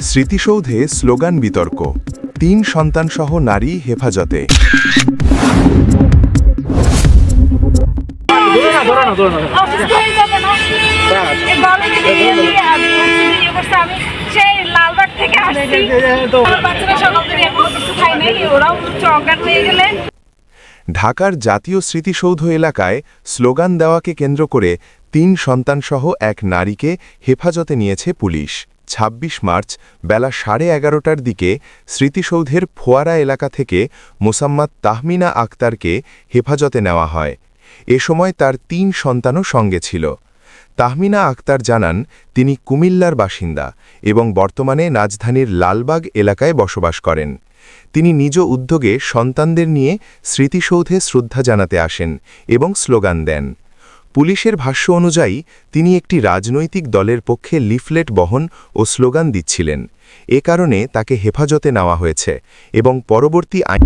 স্মৃতিসৌধে slogan বিতর্ক, ৩ সন্তানসহ নারী হেফাজতে। ঢাকার জাতীয় স্মৃতিসৌধ এলাকায় স্লোগান দেওয়াকে কেন্দ্র করে ৩ সন্তানসহ এক নারীকে হেফাজতে নিয়েছে পুলিশ। ২৬ মার্চ বেলা 11:30টার দিকে স্মৃতিসৌধের ফোয়ারা এলাকা থেকে মোসাম্মদ তাহমিনা আক্তারকে হেফাজতে নেওয়া হয়। এ সময় তার ৩ সন্তানও সঙ্গে ছিল। তাহমিনা আক্তার জানান, তিনি কুমিল্লার বাসিন্দা এবং বর্তমানে রাজধানীর লালবাগ এলাকায় বসবাস করেন। তিনি নিজ উদ্যোগে সন্তানদের নিয়ে স্মৃতিসৌধে শ্রদ্ধা জানাতে আসেন এবং স্লোগান দেন। পুলিশের ভাষ্য অনুযায়ী তিনি একটি রাজনৈতিক দলের পক্ষে লিফলেট বহন ও স্লোগান দিচ্ছিলেন। এ কারণে তাকে হেফাজতে নেওয়া হয়েছে এবং পরবর্তী আইন